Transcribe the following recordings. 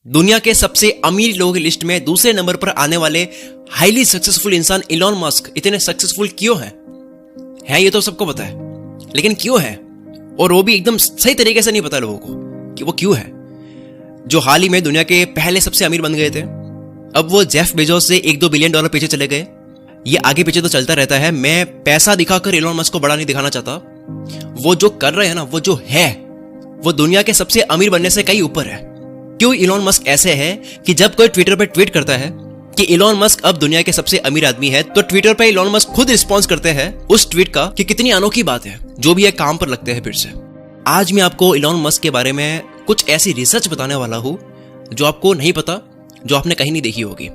दुनिया के सबसे अमीर लोगों की लिस्ट में दूसरे नंबर पर आने वाले हाईली सक्सेसफुल इंसान इलॉन मस्क इतने सक्सेसफुल क्यों हैं? है ये तो सबको पता है, लेकिन क्यों है? और वो भी एकदम सही तरीके से नहीं पता लोगों को कि वो क्यों है। जो हाल ही में दुनिया के पहले सबसे अमीर बन गए थे, अब वो जेफ बेजोस से $1-2 बिलियन पीछे चले गए। ये आगे पीछे तो चलता रहता है। मैं पैसा दिखाकर इलॉन मस्क को बड़ा नहीं दिखाना चाहता। वो जो कर रहे हैं ना, वो जो है, वो दुनिया के सबसे अमीर बनने से कहीं ऊपर है। क्यों इलॉन मस्क ऐसे है कि जब कोई ट्विटर पर ट्वीट करता है कि इलॉन मस्क अब दुनिया के सबसे अमीर आदमी है, तो ट्विटर पर इलॉन मस्क खुद रिस्पॉन्स करते हैं उस ट्वीट का कि कितनी अनोखी बात है, जो भी है काम पर लगते हैं फिर से। आज मैं आपको इलॉन मस्क के बारे में कुछ ऐसी रिसर्च बताने वाला हूं जो आपको नहीं पता, जो आपने कहीं नहीं देखी होगी,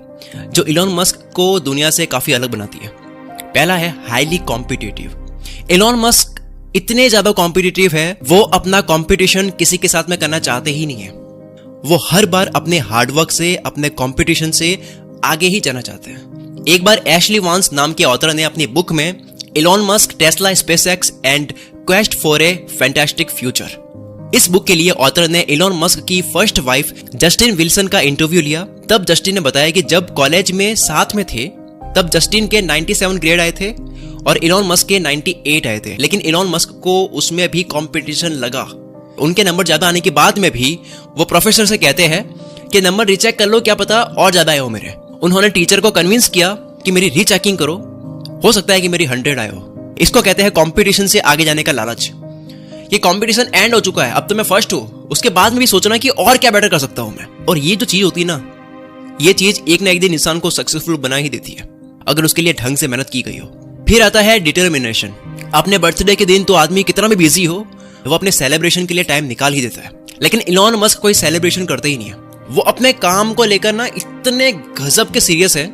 जो इलॉन मस्क को दुनिया से काफी अलग बनाती है। पहला है हाईली कॉम्पिटिटिव। इलॉन मस्क इतने ज्यादा कॉम्पिटिटिव है, वो अपना कॉम्पिटिशन किसी के साथ में करना चाहते ही नहीं है। वो हर बार अपने हार्डवर्क से, अपने कंपटीशन से आगे ही जाना चाहते हैं। एक बार एशली वांस नाम के ऑथर ने अपनी बुक में Elon Musk, Tesla, SpaceX and quest for a fantastic future, इस बुक के लिए ऑथर ने इलॉन मस्क की फर्स्ट वाइफ जस्टिन विल्सन का इंटरव्यू लिया। तब जस्टिन ने बताया कि जब कॉलेज में साथ में थे, तब जस्टिन के 97 ग्रेड आए थे और इलॉन मस्क के 98 आए थे, लेकिन इलॉन मस्क को उसमें भी कंपटीशन लगा। उनके नंबर ज्यादा आने के बाद में भी वो प्रोफेसर से कहते हैं कि नंबर रीचेक कर लो, क्या पता और ज्यादा आए हो मेरे। उन्होंने टीचर को कन्विंस किया कि मेरी रीचेकिंग करो, हो सकता है कि मेरी 100 आए हो। इसको कहते हैं कंपटीशन से आगे जाने का लालच। ये कंपटीशन एंड हो चुका है, अब तो मैं फर्स्ट हूं, उसके बाद में भी सोचना कि और क्या बेटर कर सकता हूं मैं। और ये जो चीज होती है ना, ये चीज एक ना एक दिन इंसान को सक्सेसफुल बना ही देती है, अगर उसके लिए ढंग से मेहनत की गई हो। फिर आता है डिटर्मिनेशन। अपने बर्थडे के दिन तो आदमी कितना भी बिजी हो, वो अपने सेलिब्रेशन के लिए टाइम निकाल ही देता है, लेकिन इलॉन मस्क कोई सेलिब्रेशन करते ही नहीं है। वो अपने काम को लेकर ना इतने गजब के सीरियस है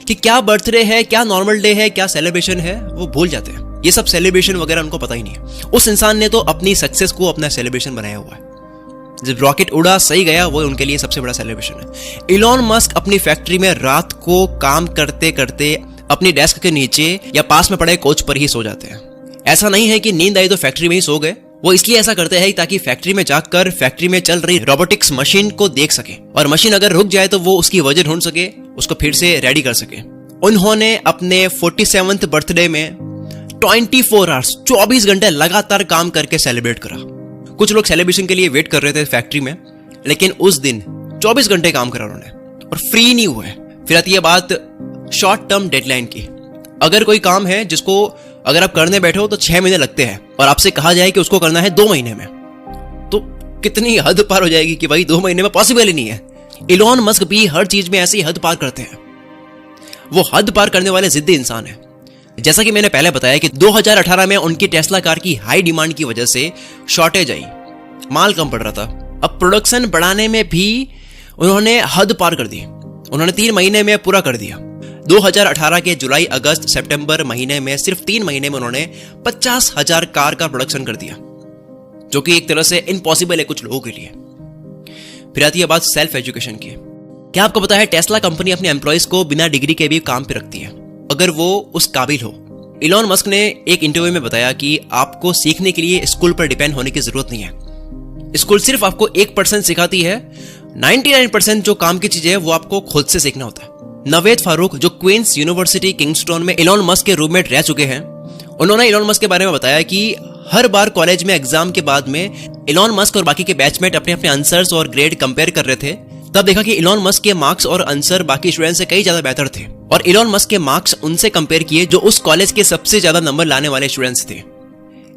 कि क्या बर्थडे है, क्या नॉर्मल डे है, क्या सेलिब्रेशन है, वो भूल जाते हैं। ये सब सेलिब्रेशन वगैरह उनको पता ही नहीं है। उस इंसान ने तो अपनी सक्सेस को अपना सेलिब्रेशन बनाया हुआ है। जब रॉकेट उड़ा, सही गया, वो उनके लिए सबसे बड़ा सेलिब्रेशन है। इलॉन मस्क अपनी फैक्ट्री में रात को काम करते करते अपनी डेस्क के नीचे या पास में पड़े कोच पर ही सो जाते हैं। ऐसा नहीं है कि नींद आई तो फैक्ट्री में ही सो गए। वो इसलिए ऐसा करते हैं ताकि फैक्ट्री में जाकर फैक्ट्री में चल रही रोबोटिक्स मशीन को देख सके, और मशीन अगर रुक जाए तो वो उसकी वजह ढूंढ सके, उसको फिर से रेडी कर सके। उन्होंने अपने 47th बर्थडे में 24 आवर्स 24 घंटे लगातार काम करके सेलिब्रेट करा। कुछ लोग सेलिब्रेशन के लिए वेट कर रहे थे फैक्ट्री में, लेकिन उस दिन 24 घंटे काम करा उन्होंने और फ्री नहीं हुए। फिर आती है बात शॉर्ट टर्म डेडलाइन की। अगर कोई काम है जिसको अगर आप करने बैठे हो तो 6 महीने लगते हैं, और आपसे कहा जाए कि उसको करना है 2 महीने में, तो कितनी हद पार हो जाएगी कि भाई 2 महीने में पॉसिबल ही नहीं है। इलॉन मस्क भी हर चीज में ऐसी हद पार करते हैं। वो हद पार करने वाले जिद्दी इंसान है। जैसा कि मैंने पहले बताया कि 2018 में उनकी टेस्ला कार की हाई डिमांड की वजह से शॉर्टेज आई, माल कम पड़ रहा था। अब प्रोडक्शन बढ़ाने में भी उन्होंने हद पार कर दी। उन्होंने 3 महीने में पूरा कर दिया। 2018 के जुलाई, अगस्त, सितंबर महीने में, सिर्फ 3 महीने में उन्होंने 50,000 कार का प्रोडक्शन कर दिया, जो कि एक तरह से इम्पॉसिबल है कुछ लोगों के लिए। फिर आती है बात सेल्फ एजुकेशन की। क्या आपको पता है टेस्ला कंपनी अपने एम्प्लॉइज को बिना डिग्री के भी काम पे रखती है, अगर वो उस काबिल हो। इलॉन मस्क ने एक इंटरव्यू में बताया कि आपको सीखने के लिए स्कूल पर डिपेंड होने की जरूरत नहीं है। स्कूल सिर्फ आपको 1% सिखाती है, 99% जो काम की चीजें है वो आपको खुद से सीखना होता है। नवेद फारूक, जो क्वींस यूनिवर्सिटी किंगस्टन में इलॉन मस्क के रूममेट रह चुके हैं, उन्होंने इलॉन मस्क के बारे में बताया कि हर बार कॉलेज में एग्जाम के बाद में इलॉन मस्क और बाकी के बैचमेट अपने अपने आंसर्स और ग्रेड कंपेयर कर रहे थे। तब देखा कि इलॉन मस्क के मार्क्स और आंसर बाकी स्टूडेंट्स से कई ज्यादा बेहतर थे, और इलॉन मस्क के मार्क्स उनसे कंपेयर किए जो उस कॉलेज के सबसे ज्यादा नंबर लाने वाले स्टूडेंट्स थे।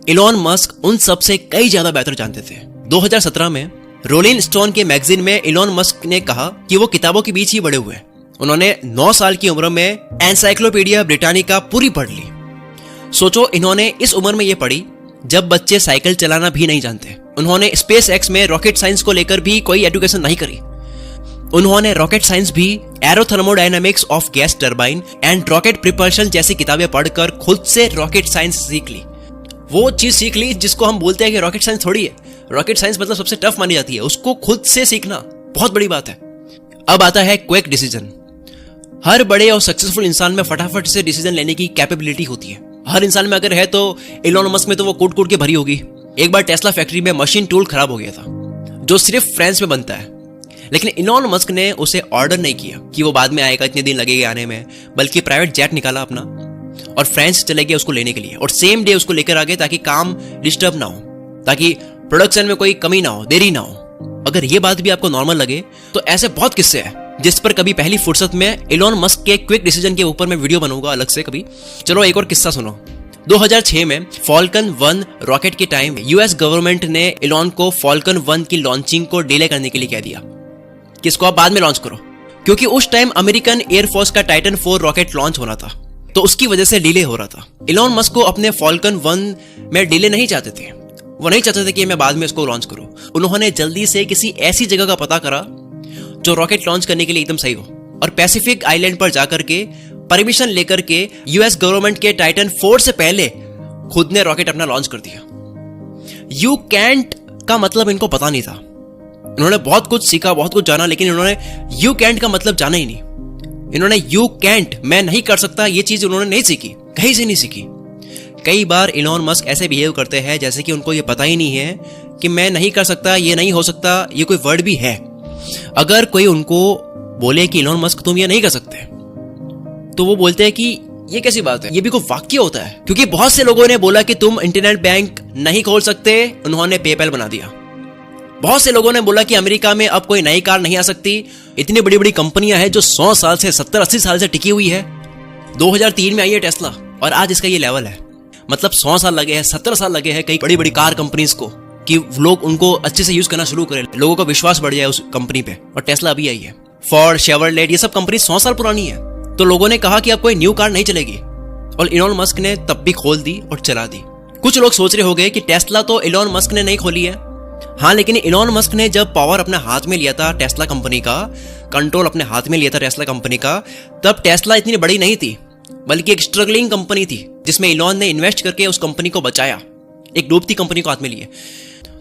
इलॉन मस्क उन सबसे कई ज्यादा बेहतर जानते थे। 2017 में रोलिंग स्टोन के मैगजीन में इलॉन मस्क ने कहा कि वो किताबों के बीच ही बड़े हुए। उन्होंने 9 साल की उम्र में एनसाइक्लोपीडिया ब्रिटानिका पूरी पढ़ ली। सोचो, इन्होंने इस उम्र में ये पढ़ी जब बच्चे साइकिल चलाना भी नहीं जानते। उन्होंने स्पेस एक्स में रॉकेट साइंस को लेकर भी कोई एजुकेशन नहीं करी। उन्होंने रॉकेट साइंस भी, aerothermodynamics of gas turbine and rocket propulsion जैसी किताबें पढ़कर खुद से रॉकेट साइंस सीख ली। वो चीज सीख ली जिसको हम बोलते हैं कि रॉकेट साइंस थोड़ी है। रॉकेट साइंस मतलब सबसे टफ मानी जाती है, उसको खुद से सीखना बहुत बड़ी बात है। अब आता है क्विक डिसीजन। हर बड़े और सक्सेसफुल इंसान में फटाफट से डिसीजन लेने की कैपेबिलिटी होती है। हर इंसान में अगर है तो इलॉन मस्क में तो वो कूट कूट के भरी होगी। एक बार टेस्ला फैक्ट्री में मशीन टूल खराब हो गया था, जो सिर्फ फ्रांस में बनता है। लेकिन इलॉन मस्क ने उसे ऑर्डर नहीं किया कि वो बाद में आएगा, इतने दिन लगेंगे आने में, बल्कि प्राइवेट जेट निकाला अपना और फ्रांस चले गए उसको लेने के लिए, और सेम डे उसको लेकर आ गए ताकि काम डिस्टर्ब ना हो, ताकि प्रोडक्शन में कोई कमी ना हो, देरी ना हो। अगर ये बात भी आपको नॉर्मल लगे तो ऐसे बहुत किस्से हैं जिस पर कभी पहली फुर्सत में इलॉन मस्क के क्विक डिसीजन के ऊपर मैं वीडियो बनाऊंगा अलग से कभी। चलो एक और किस्सा सुनो। 2006 में फॉल्कन 1 रॉकेट के टाइम यूएस गवर्नमेंट ने इलॉन को फॉल्कन 1 की लॉन्चिंग को डिले करने के लिए कह दिया कि इसको आप बाद में लॉन्च करो, क्योंकि उस टाइम अमेरिकन एयरफोर्स का टाइटन 4 रॉकेट लॉन्च होना था, तो उसकी वजह से डिले हो रहा था। इलॉन मस्क को अपने फॉल्कन 1 में डिले नहीं चाहते थे, वो नहीं चाहते थे कि मैं बाद में इसको लॉन्च करूं। उन्होंने जल्दी से किसी ऐसी जगह का पता करा जो रॉकेट लॉन्च करने के लिए एकदम सही हो, और पैसिफिक आइलैंड पर जाकर के परमिशन लेकर के यूएस गवर्नमेंट के टाइटन 4 से पहले खुद ने रॉकेट अपना लॉन्च कर दिया। यू कैंट का मतलब इनको पता नहीं था। इन्होंने बहुत कुछ सीखा, बहुत कुछ जाना, लेकिन इन्होंने यू कैंट का मतलब जाना ही नहीं। इन्होंने यू कैंट, मैं नहीं कर सकता, ये चीज उन्होंने नहीं सीखी, कहीं से नहीं सीखी। कई बार इलॉन मस्क ऐसे बिहेव करते हैं जैसे कि उनको ये पता ही नहीं है कि मैं नहीं कर सकता, ये नहीं हो सकता, ये कोई वर्ड भी है। अगर कोई उनको बोले कि इलॉन मस्क तुम ये नहीं कर सकते, तो वो बोलते हैं कि ये कैसी बात है, ये भी कोई वाक्य होता है? क्योंकि बहुत से लोगों ने बोला कि तुम इंटरनेट बैंक नहीं खोल सकते, उन्होंने पेपैल बना दिया। बहुत से लोगों ने बोला कि अमेरिका में अब कोई नई कार नहीं आ सकती, इतनी बड़ी बड़ी कंपनियां हैं जो 100 साल से 70-80 साल से टिकी हुई है। 2003 में आई है टेस्ला और आज इसका ये लेवल है। मतलब 100 साल लगे हैं, 70 साल लगे हैं कई बड़ी बड़ी कार कंपनीज को कि लोग उनको अच्छे से यूज करना शुरू करें, लोगों का विश्वास बढ़ जाए उस कंपनी पे। और टेस्ला अभी आई है, फोर्ड, शेवरलेट, ये सब कंपनी 100 साल पुरानी है। तो लोगों ने कहा कि अब कोई न्यू कार नहीं चलेगी, और इलॉन मस्क ने तब भी खोल दी और चला दी। कुछ लोग सोच रहे होंगे कि टेस्ला तो इलॉन मस्क ने नहीं खोली है। हाँ, लेकिन इलॉन मस्क ने जब पावर अपने हाथ में लिया था, टेस्ला कंपनी का कंट्रोल अपने हाथ में लिया था टेस्ला कंपनी का, तब टेस्ला इतनी बड़ी नहीं थी, बल्कि एक स्ट्रगलिंग कंपनी थी जिसमें इलॉन ने इन्वेस्ट करके उस कंपनी को बचाया, एक डूबती कंपनी को हाथ में लिए।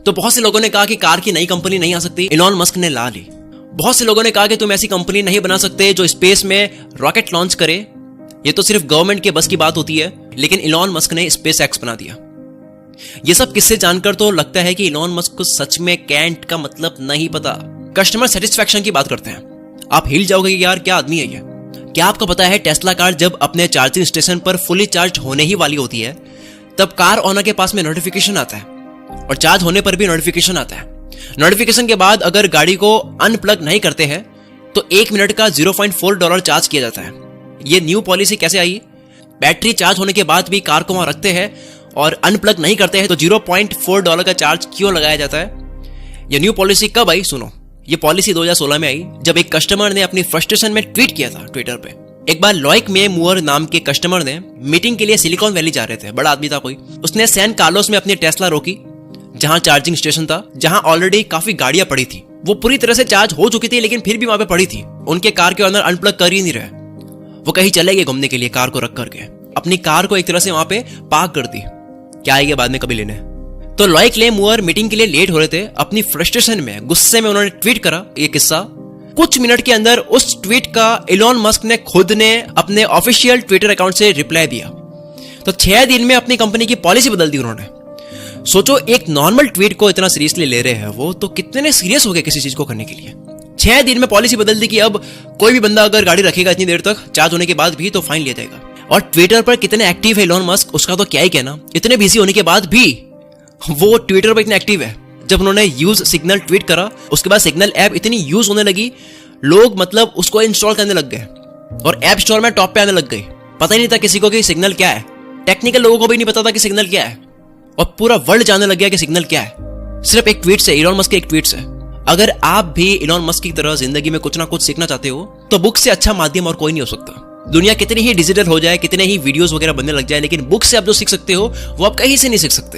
तो बहुत से लोगों ने कहा कि कार की नई कंपनी नहीं आ सकती, इलॉन मस्क ने ला ली। बहुत से लोगों ने कहा कि तुम ऐसी कंपनी नहीं बना सकते जो स्पेस में रॉकेट लॉन्च करे, ये तो सिर्फ गवर्नमेंट के बस की बात होती है। लेकिन इलॉन मस्क ने स्पेस एक्स बना दिया। ये सब किस्से जानकर तो लगता है कि इलॉन मस्क को सच में कैंट का मतलब नहीं पता। कस्टमर सेटिस्फैक्शन की बात करते हैं, आप हिल जाओगे कि यार क्या आदमी है ये। क्या आपको पता है टेस्ला कार जब अपने चार्जिंग स्टेशन पर फुली चार्ज होने ही वाली होती है, तब कार ओनर के पास में नोटिफिकेशन आता है, और चार्ज होने पर भी नोटिफिकेशन आता है। नोटिफिकेशन के बाद अगर गाड़ी को अनप्लग नहीं करते हैं तो 1 मिनट का $0.4 चार्ज किया जाता है। ये न्यू पॉलिसी कैसे आई? बैटरी चार्ज होने के बाद भी कार को वहां रखते हैं और अनप्लग नहीं करते हैं तो $0.4 का चार्ज क्यों लगाया जाता है? ये न्यू पॉलिसी कब आई? सुनो, ये पॉलिसी 2016 में आई जब एक कस्टमर ने अपनी फ्रस्ट्रेशन में ट्वीट किया था ट्विटर पे। एक बार लॉइक में मुअर नाम के कस्टमर ने मीटिंग के लिए सिलिकॉन वैली जा रहे थे, बड़ा आदमी था कोई। उसने सैन कार्लोस में अपनी टेस्ला रोकी जहां चार्जिंग स्टेशन था, जहां ऑलरेडी काफी गाड़ियां पड़ी थी। वो पूरी तरह से चार्ज हो चुकी थी लेकिन फिर भी वहां पे पड़ी थी। उनके कार के अंदर अनप्लग कर ही नहीं रहे। वो कहीं चले गए घूमने के लिए, कार को रख करके अपनी कार को एक तरह से वहां पे पार्क कर दी। क्या आएगा बाद में कभी लेने। तो लॉइक ले मुअर मीटिंग के लिए लेट हो रहे थे। अपनी फ्रस्ट्रेशन में, गुस्से में उन्होंने ट्वीट करा ये किस्सा। कुछ मिनट के अंदर उस ट्वीट का इलॉन मस्क ने खुद ने अपने ऑफिशियल ट्विटर अकाउंट से रिप्लाई दिया। तो 6 दिन में अपनी कंपनी की पॉलिसी बदल दी उन्होंने। सोचो, एक नॉर्मल ट्वीट को इतना सीरियसली ले रहे हैं वो, तो कितने सीरियस हो गए किसी चीज को करने के लिए। 6 दिन में पॉलिसी बदल दी कि अब कोई भी बंदा अगर गाड़ी रखेगा इतनी देर तक चार्ज होने के बाद भी तो फाइन लिया जाएगा। और ट्विटर पर कितने एक्टिव है इलॉन मस्क, उसका तो क्या ही कहना। इतने बिजी होने के बाद भी वो ट्विटर पर इतने एक्टिव है। जब उन्होंने यूज सिग्नल ट्वीट करा, उसके बाद सिग्नल ऐप इतनी यूज होने लगी, लोग मतलब उसको इंस्टॉल करने लग गए और ऐप स्टोर में टॉप पे आने लग गए। पता ही नहीं था किसी को कि सिग्नल क्या है। टेक्निकल लोगों को भी नहीं पता था कि सिग्नल क्या है, और पूरा वर्ल्ड जानने लग गया कि सिग्नल क्या है, सिर्फ एक ट्वीट से, इलॉन मस्क के एक ट्वीट से। अगर आप भी इलॉन मस्क की तरह जिंदगी में कुछ ना कुछ सीखना चाहते हो तो बुक से अच्छा माध्यम और कोई नहीं हो सकता। दुनिया कितनी ही डिजिटल हो जाए, कितने ही वीडियोस वगैरह बनने लग जाए, लेकिन बुक से आप जो सीख सकते हो वो आप कहीं से नहीं सीख सकते।